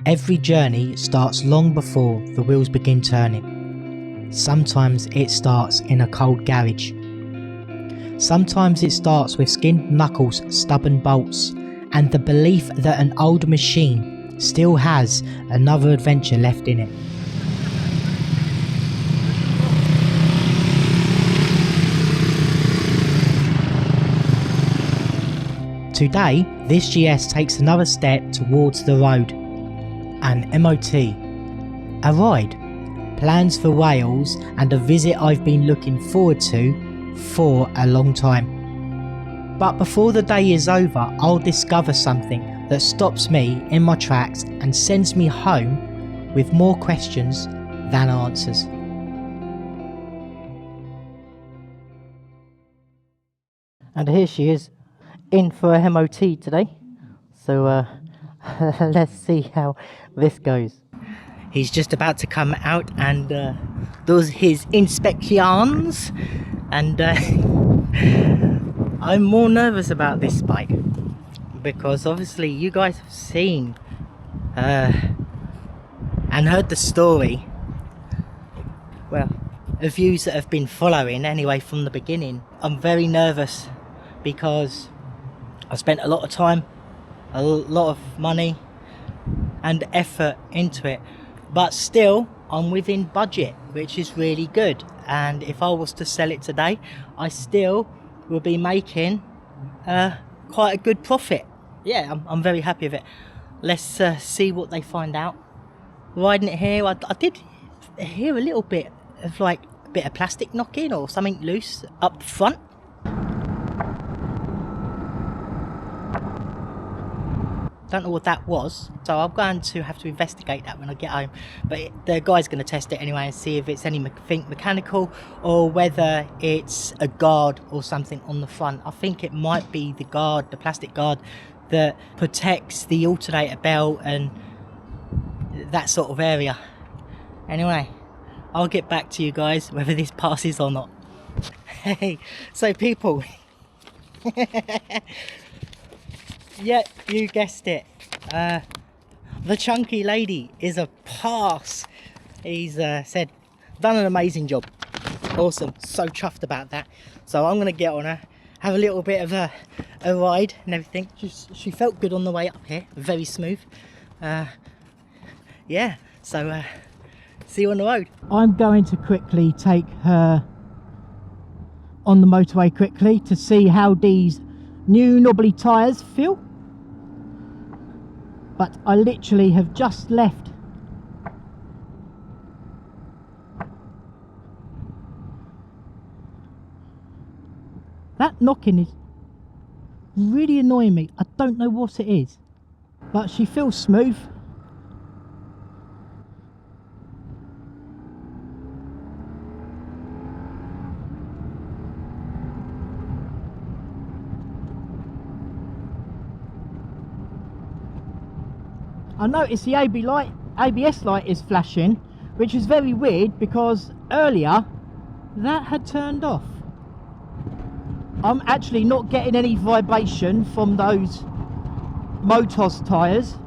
Every journey starts long before the wheels begin turning. Sometimes it starts in a cold garage. Sometimes it starts with skinned knuckles, stubborn bolts, and the belief that an old machine still has another adventure left in it. Today, this GS takes another step towards the road. An MOT, a ride, plans for Wales, and a visit I've been looking forward to for a long time. But before the day is over, I'll discover something that stops me in my tracks and sends me home with more questions than answers. And here she is, in for a MOT today. So let's see how this goes. He's just about to come out and does his inspections, and I'm more nervous about this bike because obviously you guys have seen and heard the story, well, of you that have been following anyway from the beginning. I'm very nervous because I spent a lot of time, a lot of money and effort into it, but still I'm within budget, which is really good. And if I was to sell it today, I still will be making quite a good profit. Yeah, I'm very happy with it. Let's see what they find out. Riding it here, I did hear a little bit of like a bit of plastic knocking or something loose up front. Don't know what that was, so I'm going to have to investigate that when I get home. But the guy's going to test it anyway and see if it's anything mechanical or whether it's a guard or something on the front. I think it might be the guard, the plastic guard that protects the alternator belt and that sort of area. Anyway, I'll get back to you guys whether this passes or not. Hey, so people, yeah, you guessed it. The chunky lady is a pass. He's said, done an amazing job. Awesome, so chuffed about that. So I'm going to get on her, have a little bit of a ride and everything. She felt good on the way up here, very smooth. Yeah, so see you on the road. I'm going to quickly take her on the motorway quickly to see how these new knobbly tyres feel. But I literally have just left that knocking is really annoying me. I don't know what it is, but she feels smooth. I noticed the ABS light is flashing, which is very weird because earlier that had turned off. I'm actually not getting any vibration from those Motos tyres,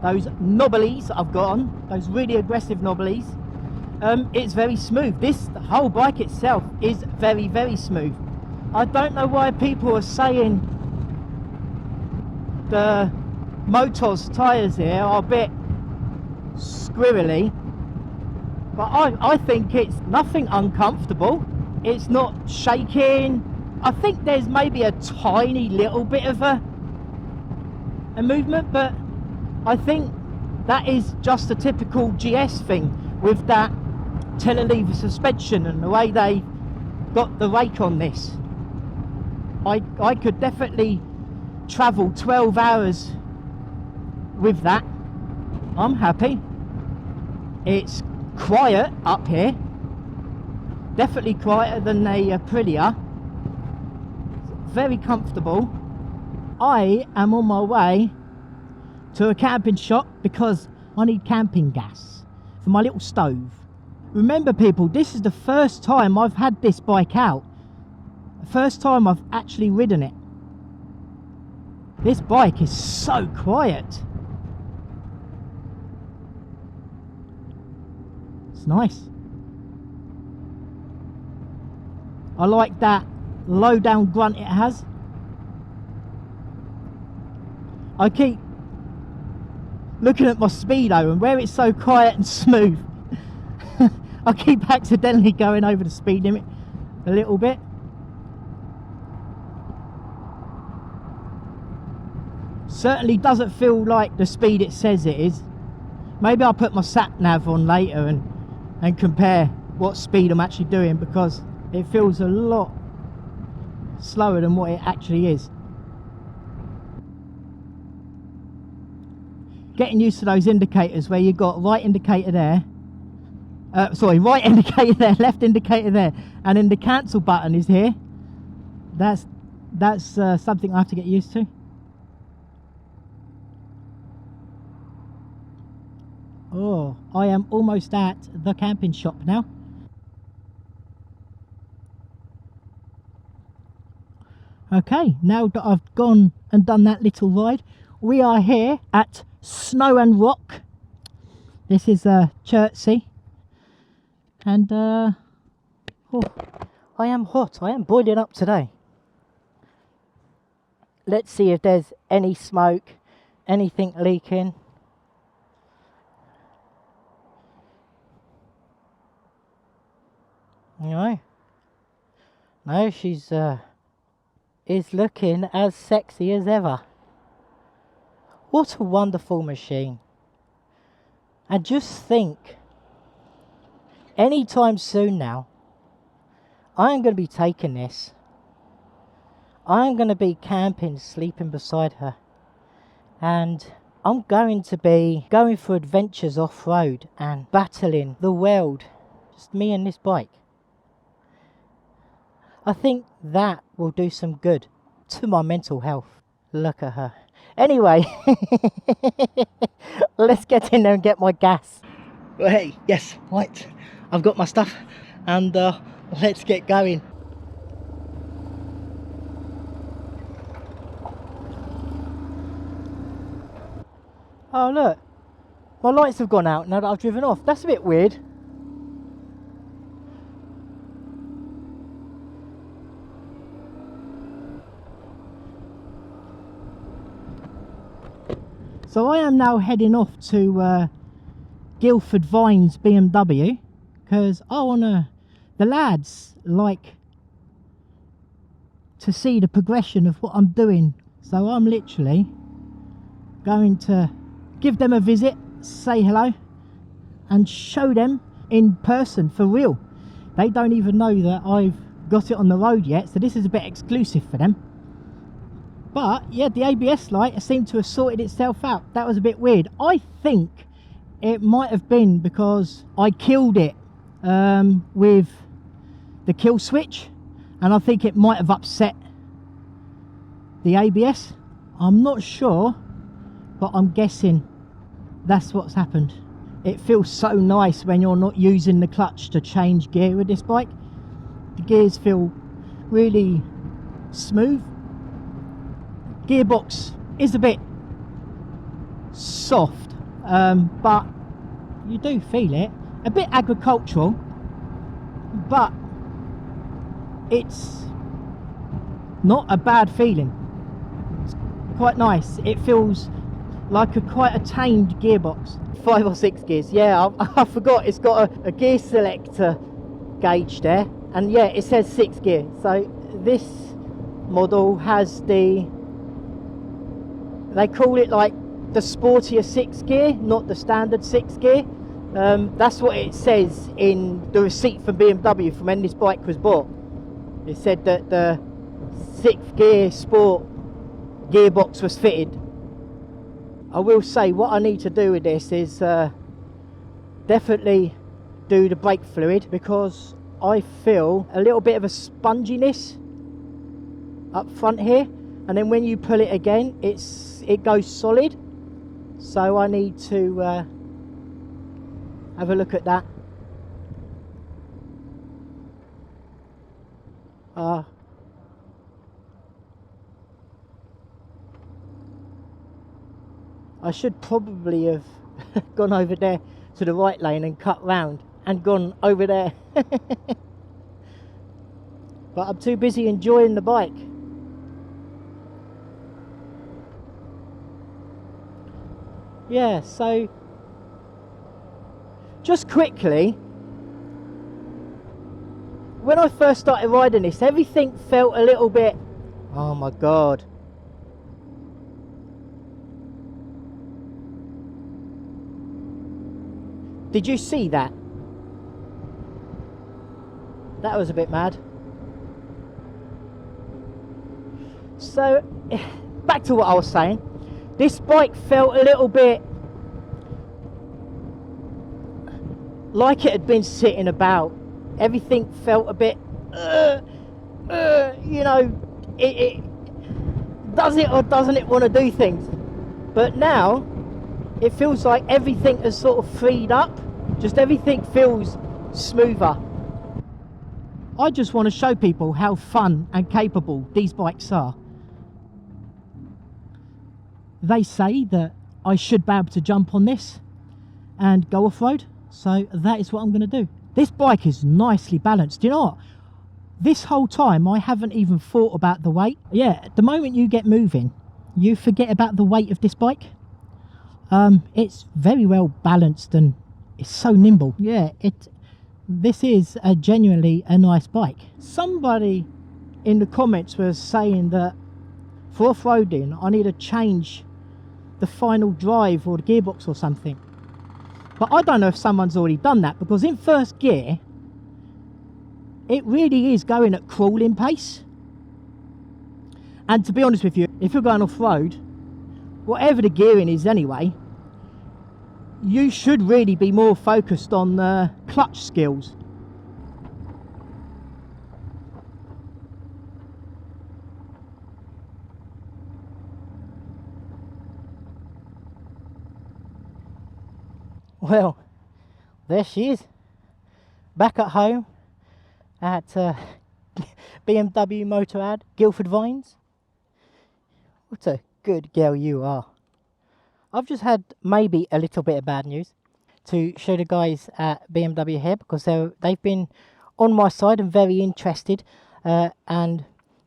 those knobblies that I've got on, those really aggressive knobblies. It's very smooth. The whole bike itself is very, very smooth. I don't know why people are saying the Motos tyres here are a bit squirrely, but I think it's nothing uncomfortable. It's not shaking. I think there's maybe a tiny little bit of a movement, but I think that is just a typical GS thing with that telelever suspension and the way they got the rake on this. I could definitely travel 12 hours with that. I'm happy. It's quiet up here, definitely quieter than a Aprilia. Very comfortable. I am on my way to a camping shop because I need camping gas for my little stove. Remember people, this is the first time I've had this bike out, the first time I've actually ridden it. This bike is so quiet. It's nice. I like that low down grunt it has. I keep looking at my speedo, and where it's so quiet and smooth, I keep accidentally going over the speed limit a little bit. Certainly doesn't feel like the speed it says it is. Maybe I'll put my sat nav on later and compare what speed I'm actually doing, because it feels a lot slower than what it actually is. Getting used to those indicators where you've got right indicator there, right indicator there, left indicator there, and then the cancel button is here. That's something I have to get used to. Oh, I am almost at the camping shop now. Okay, now that I've gone and done that little ride, we are here at Snow and Rock. This is Chertsey, and oh, I am hot. I am boiling up today. Let's see if there's any smoke, anything leaking. No, she's is looking as sexy as ever. What a wonderful machine. And just think, anytime soon now, I am going to be taking this. I am going to be camping, sleeping beside her. And I'm going to be going for adventures off-road and battling the world. Just me and this bike. I think that will do some good to my mental health. Look at her. Anyway, let's get in there and get my gas. Well, hey, yes, right. I've got my stuff, and let's get going. Oh look, my lights have gone out now that I've driven off. That's a bit weird. So I am now heading off to Guildford Vines BMW, because I want the lads like to see the progression of what I'm doing. So I'm literally going to give them a visit, say hello, and show them in person for real. They don't even know that I've got it on the road yet, so this is a bit exclusive for them. But yeah, the ABS light seemed to have sorted itself out. That was a bit weird. I think it might have been because I killed it with the kill switch, and I think it might have upset the ABS. I'm not sure, but I'm guessing that's what's happened. It feels so nice when you're not using the clutch to change gear with this bike. The gears feel really smooth. Gearbox is a bit soft, but you do feel it. A bit agricultural, but it's not a bad feeling. It's quite nice. It feels like quite a tamed gearbox. 5 or 6 gears. Yeah, I forgot it's got a gear selector gauge there, and yeah, it says 6 gear. So this model has they call it like the sportier 6 gear, not the standard 6 gear. That's what it says in the receipt from BMW from when this bike was bought. It said that the 6th gear sport gearbox was fitted. I will say what I need to do with this is definitely do the brake fluid, because I feel a little bit of a sponginess up front here, and then when you pull it again it goes solid. So I need to have a look at that. I should probably have gone over there to the right lane and cut round. and gone over there. But I'm too busy enjoying the bike. Yeah, so just quickly, when I first started riding this, everything felt a little bit, oh my god. Did you see that? That was a bit mad. So, back to what I was saying. This bike felt a little bit like it had been sitting about. Everything felt a bit, you know, it does it or doesn't it want to do things. But now, it feels like everything has sort of freed up. Just everything feels smoother. I just want to show people how fun and capable these bikes are. They say that I should be able to jump on this and go off-road, so that is what I'm going to do. This bike is nicely balanced. You know what? This whole time I haven't even thought about the weight. Yeah, the moment you get moving, you forget about the weight of this bike. It's very well balanced and it's so nimble. Yeah, this is genuinely a nice bike. Somebody in the comments was saying that for off-roading I need to change the final drive or the gearbox or something. But I don't know if someone's already done that, because in first gear it really is going at crawling pace. And to be honest with you, if you're going off-road, whatever the gearing is anyway, you should really be more focused on the clutch skills. Well, there she is, back at home at BMW Motorrad, Guildford Vines. What a good girl you are. I've just had maybe a little bit of bad news to show the guys at BMW here, because they've been on my side and very interested, and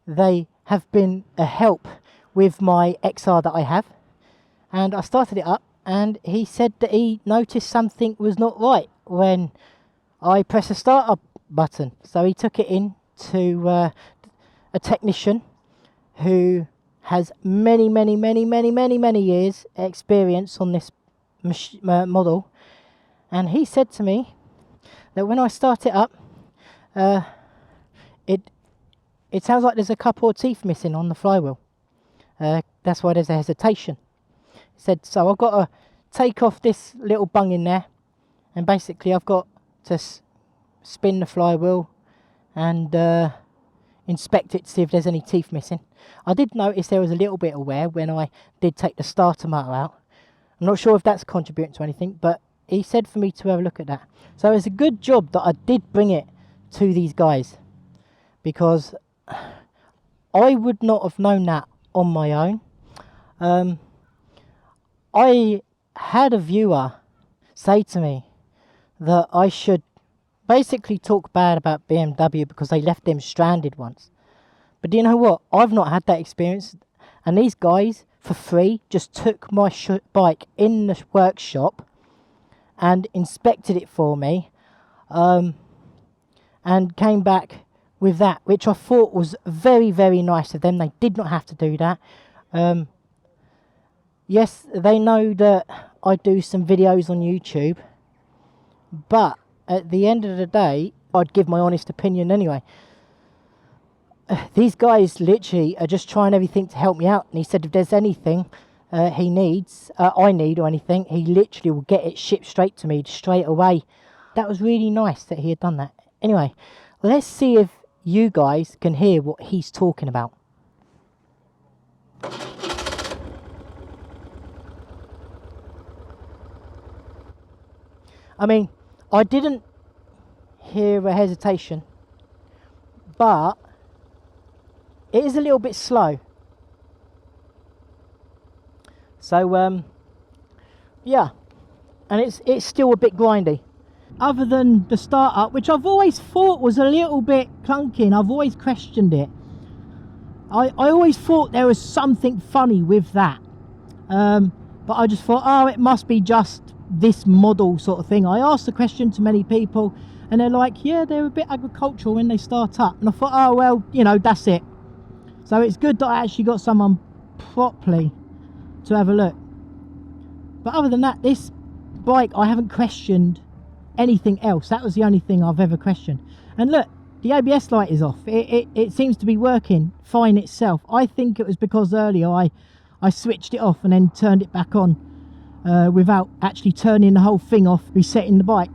they have been a help with my XR that I have. And I started it up, and he said that he noticed something was not right when I pressed the start up button. So he took it in to a technician who has many years experience on this model, and he said to me that when I start it up, it sounds like there's a couple of teeth missing on the flywheel. That's why there's a hesitation. He said, so I've got to take off this little bung in there, and basically I've got to spin the flywheel and inspect it to see if there's any teeth missing. I did notice there was a little bit of wear when I did take the starter motor out. I'm not sure if that's contributing to anything, but he said for me to have a look at that. So it's a good job that I did bring it to these guys, because I would not have known that on my own. I had a viewer say to me that I should basically talk bad about BMW because they left them stranded once. But do you know what? I've not had that experience, and these guys for free just took my bike in the workshop and inspected it for me, and came back with that, which I thought was very nice of them. They did not have to do that. Yes, they know that I do some videos on YouTube, but at the end of the day, I'd give my honest opinion anyway. These guys literally are just trying everything to help me out, and he said if there's anything he needs, I need or anything, he literally will get it shipped straight to me straight away. That was really nice that he had done that. Anyway, let's see if you guys can hear what he's talking about. I mean, I didn't hear a hesitation, but it is a little bit slow. So yeah, and it's still a bit grindy. other than the startup, which I've always thought was a little bit clunky, and I've always questioned it. I always thought there was something funny with that, but I just thought, oh, it must be just this model sort of thing. I asked the question to many people, and they're like, yeah, they're a bit agricultural when they start up. And I thought, oh well, you know, that's it. So it's good that I actually got someone properly to have a look. But other than that, this bike, I haven't questioned anything else. That was the only thing I've ever questioned. And look, the ABS light is off. It seems to be working fine itself. I think it was because earlier I switched it off and then turned it back on without actually turning the whole thing off, resetting the bike.